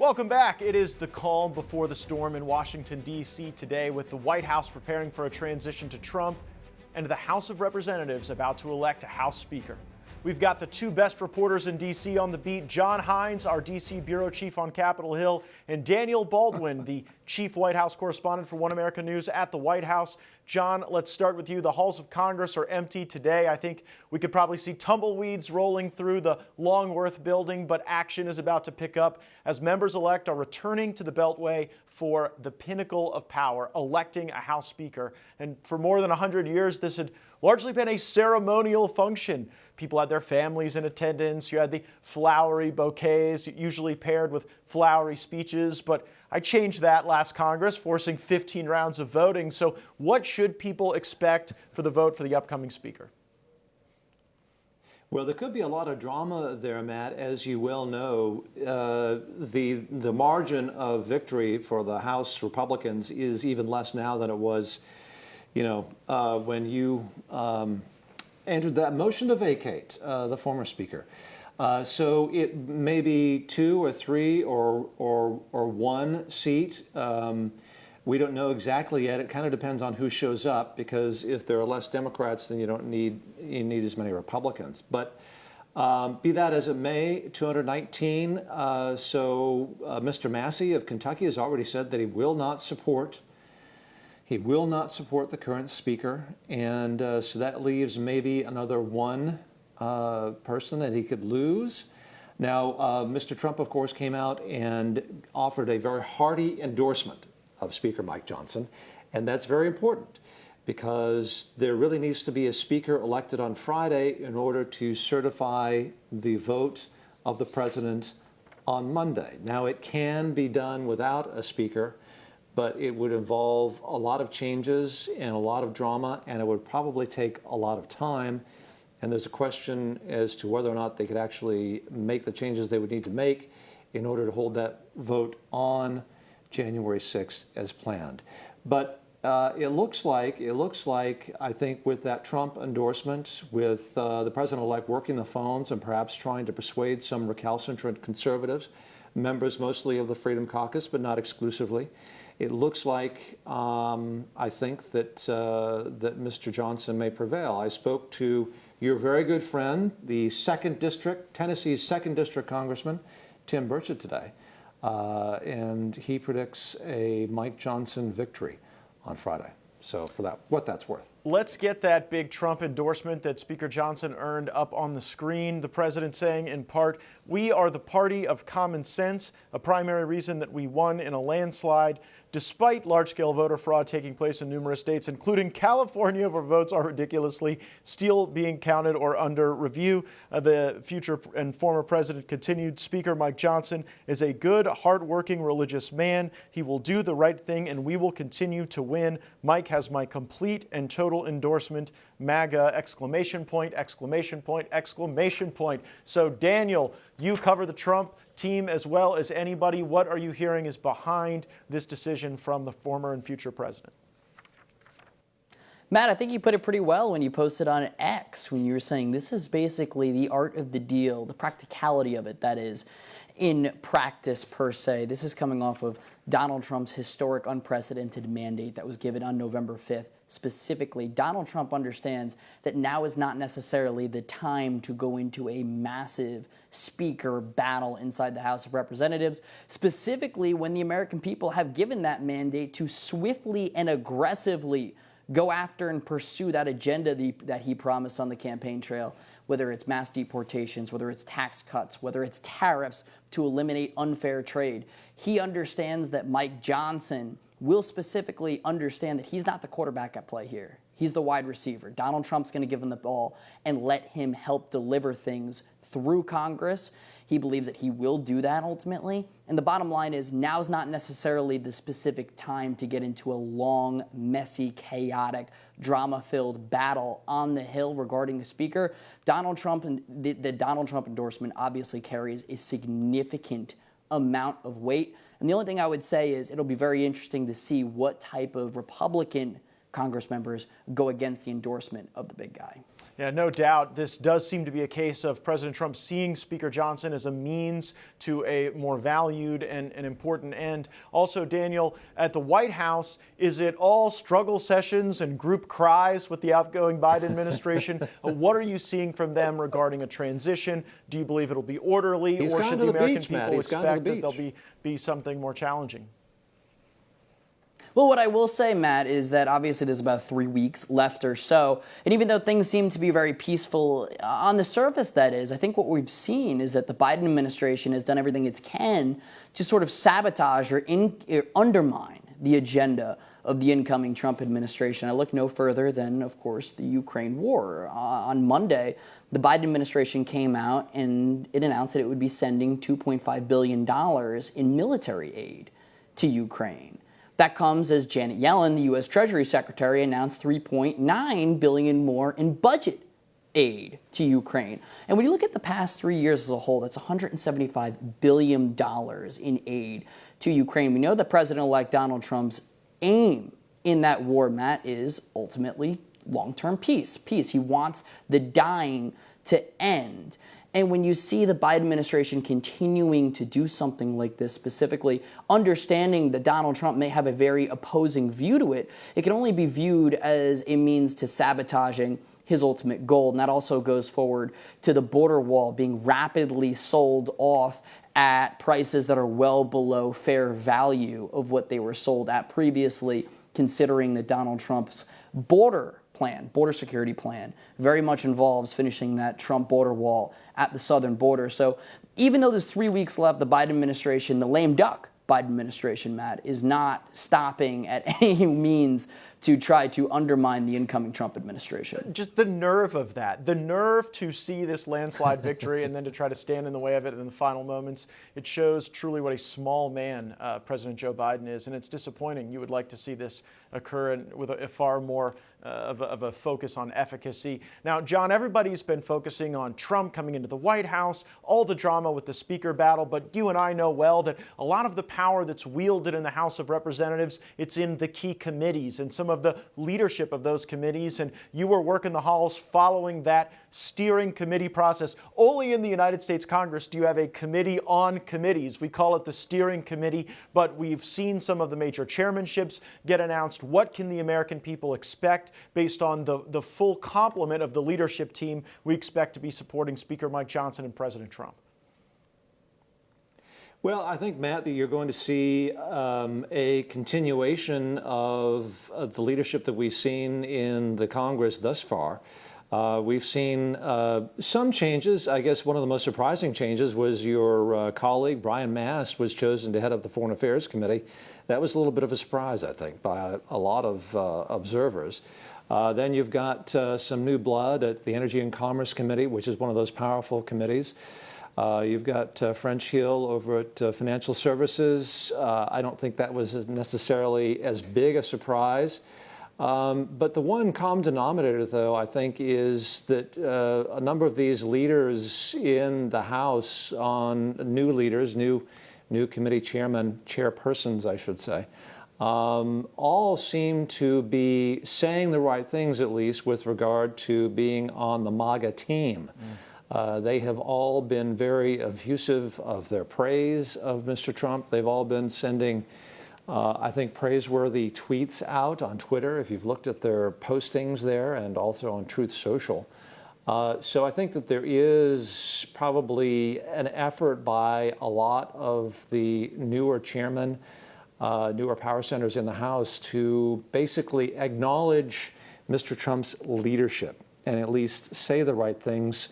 Welcome back. It is the calm before the storm in Washington, D.C. today, with the White House preparing for a transition to Trump and the House of Representatives about to elect a House Speaker. We've got the two best reporters in D.C. on the beat, John Hines, our D.C. bureau chief on Capitol Hill, and Daniel Baldwin, the chief White House correspondent for One America News at the White House. John, let's start with you. The halls of Congress are empty today. I think we could probably see tumbleweeds rolling through the Longworth building, but action is about to pick up as members-elect are returning to the Beltway for the pinnacle of power, electing a House Speaker. And for more than 100 years, this had largely been a ceremonial function. People had their families in attendance. You had the flowery bouquets, usually paired with flowery speeches. But I changed that last Congress, forcing 15 rounds of voting. So what should people expect for the vote for the upcoming Speaker? Well, there could be a lot of drama there, Matt. As you well know, the margin of victory for the House Republicans is even less now than it was, when you entered that motion to vacate the former Speaker. So it may be 2 or 3 or 1 seat. We don't know exactly yet. It kind of depends on who shows up, because if there are less Democrats, then you need as many Republicans. But be that as it may, 219. Mr. Massey of Kentucky has already said that he will not support the current Speaker, and so that leaves maybe another 1 person that he could lose. Now, Mr. Trump, of course, came out and offered a very hearty endorsement of Speaker Mike Johnson, and that's very important because there really needs to be a Speaker elected on Friday in order to certify the vote of the President on Monday. Now, it can be done without a Speaker, but it would involve a lot of changes and a lot of drama, and it would probably take a lot of time. And there's a question as to whether or not they could actually make the changes they would need to make in order to hold that vote on January 6th as planned. But it looks like, I think, with that Trump endorsement, with the President-elect working the phones and perhaps trying to persuade some recalcitrant conservatives, members mostly of the Freedom Caucus, but not exclusively, it looks like, I think, that Mr. Johnson may prevail. I spoke to your very good friend, the Tennessee's 2nd District Congressman, Tim Burchett, today, and he predicts a Mike Johnson victory on Friday. So for what that's worth. Let's get that big Trump endorsement that Speaker Johnson earned up on the screen. The president saying, in part, "We are the party of common sense, a primary reason that we won in a landslide, despite large-scale voter fraud taking place in numerous states, including California, where votes are ridiculously still being counted or under review." The future and former president continued, "Speaker Mike Johnson is a good, hard-working, religious man. He will do the right thing, and we will continue to win. Mike has my complete and total endorsement, MAGA, exclamation point, exclamation point, exclamation point." So Daniel, you cover the Trump team as well as anybody. What are you hearing is behind this decision from the former and future president? Matt, I think you put it pretty well when you posted on X, when you were saying this is basically the art of the deal, the practicality of it, that is, in practice per se. This is coming off of Donald Trump's historic unprecedented mandate that was given on November 5th. Specifically, Donald Trump understands that now is not necessarily the time to go into a massive speaker battle inside the House of Representatives, specifically when the American people have given that mandate to swiftly and aggressively go after and pursue that agenda that he promised on the campaign trail, whether it's mass deportations, whether it's tax cuts, whether it's tariffs to eliminate unfair trade. He understands that Mike Johnson will specifically understand that he's not the quarterback at play here. He's the wide receiver. Donald Trump's going to give him the ball and let him help deliver things through Congress. He believes that he will do that ultimately. And the bottom line is now's not necessarily the specific time to get into a long, messy, chaotic, drama-filled battle on the Hill regarding the Speaker. Donald Trump and the Donald Trump endorsement obviously carries a significant amount of weight. And the only thing I would say is it'll be very interesting to see what type of Republican Congress members go against the endorsement of the big guy. Yeah, no doubt. This does seem to be a case of President Trump seeing Speaker Johnson as a means to a more valued and an important end. Also, Daniel, at the White House, is it all struggle sessions and group cries with the outgoing Biden administration? What are you seeing from them regarding a transition? Do you believe it'll be orderly, or should the American people expect that there'll be something more challenging? Well, what I will say, Matt, is that obviously there's about 3 weeks left or so. And even though things seem to be very peaceful on the surface, that is, I think what we've seen is that the Biden administration has done everything it can to sort of sabotage or undermine the agenda of the incoming Trump administration. I look no further than, of course, the Ukraine war. On Monday, the Biden administration came out and it announced that it would be sending $2.5 billion in military aid to Ukraine. That comes as Janet Yellen, the U.S. Treasury Secretary, announced $3.9 billion more in budget aid to Ukraine. And when you look at the past 3 years as a whole, that's $175 billion in aid to Ukraine. We know that President-elect Donald Trump's aim in that war, Matt, is ultimately long-term peace. He wants the dying to end. And when you see the Biden administration continuing to do something like this, specifically understanding that Donald Trump may have a very opposing view to it, it can only be viewed as a means to sabotaging his ultimate goal. And that also goes forward to the border wall being rapidly sold off at prices that are well below fair value of what they were sold at previously, considering that Donald Trump's border security plan, very much involves finishing that Trump border wall at the southern border. So even though there's 3 weeks left, the Biden administration, the lame duck Biden administration, Matt, is not stopping at any means to try to undermine the incoming Trump administration. Just the nerve of that, the nerve to see this landslide victory and then to try to stand in the way of it in the final moments. It shows truly what a small man President Joe Biden is, and it's disappointing. You would like to see this occur with a far more of a focus on efficacy. Now, John, everybody's been focusing on Trump coming into the White House, all the drama with the speaker battle, but you and I know well that a lot of the power that's wielded in the House of Representatives, it's in the key committees and some of the leadership of those committees, and you were working the halls following that steering committee process. Only in the United States Congress do you have a committee on committees. We call it the steering committee, but we've seen some of the major chairmanships get announced. What can the American people expect based on the full complement of the leadership team we expect to be supporting Speaker Mike Johnson and President Trump? Well, I think, Matt, that you're going to see a continuation of the leadership that we've seen in the Congress thus far. We've seen some changes. I guess one of the most surprising changes was your colleague, Brian Mast, was chosen to head up the Foreign Affairs Committee. That was a little bit of a surprise, I think, by a lot of observers. Then you've got some new blood at the Energy and Commerce Committee, which is one of those powerful committees. You've got French Hill over at Financial Services. I don't think that was necessarily as big a surprise. But the one common denominator, though, I think, is that a number of these leaders in the House, new leaders, new committee chairpersons, I should say, all seem to be saying the right things, at least with regard to being on the MAGA team. They have all been very effusive of their praise of Mr. Trump. They've all been sending, I think, praiseworthy tweets out on Twitter, if you've looked at their postings there, and also on Truth Social. So I think that there is probably an effort by a lot of the newer chairmen, newer power centers in the House to basically acknowledge Mr. Trump's leadership and at least say the right things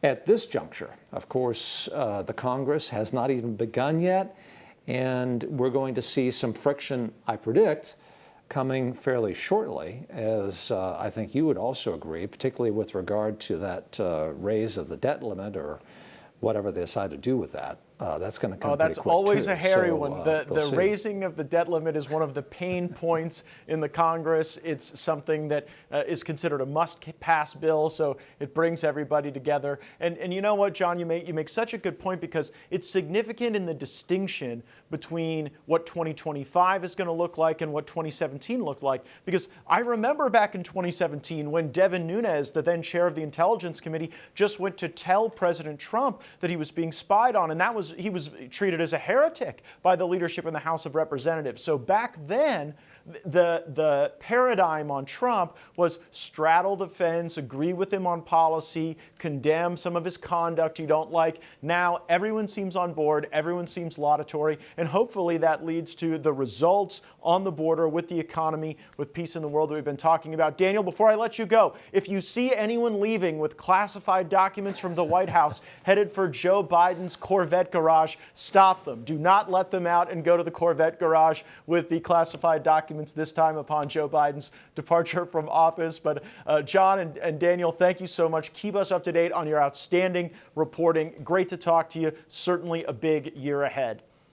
at this juncture. Of course, the Congress has not even begun yet, and we're going to see some friction, I predict, coming fairly shortly, as I think you would also agree, particularly with regard to that raise of the debt limit or whatever they decide to do with that. that's going to come Oh, that's pretty quick always too. a hairy So, one. we'll The see. raising of the debt limit is one of the pain points in the Congress. It's something that is considered a must-pass bill, so it brings everybody together. And you know what, John, you make such a good point, because it's significant in the distinction between what 2025 is going to look like and what 2017 looked like. Because I remember back in 2017 when Devin Nunes, the then chair of the Intelligence Committee, just went to tell President Trump that he was being spied on, and he was treated as a heretic by the leadership in the House of Representatives. So back then, the paradigm on Trump was straddle the fence, agree with him on policy, condemn some of his conduct you don't like. Now everyone seems on board, everyone seems laudatory, and hopefully that leads to the results on the border, with the economy, with peace in the world that we've been talking about. Daniel, before I let you go, if you see anyone leaving with classified documents from the White House headed for Joe Biden's Corvette garage, stop them. Do not let them out and go to the Corvette garage with the classified documents, this time upon Joe Biden's departure from office. But John and Daniel, thank you so much. Keep us up to date on your outstanding reporting. Great to talk to you. Certainly a big year ahead.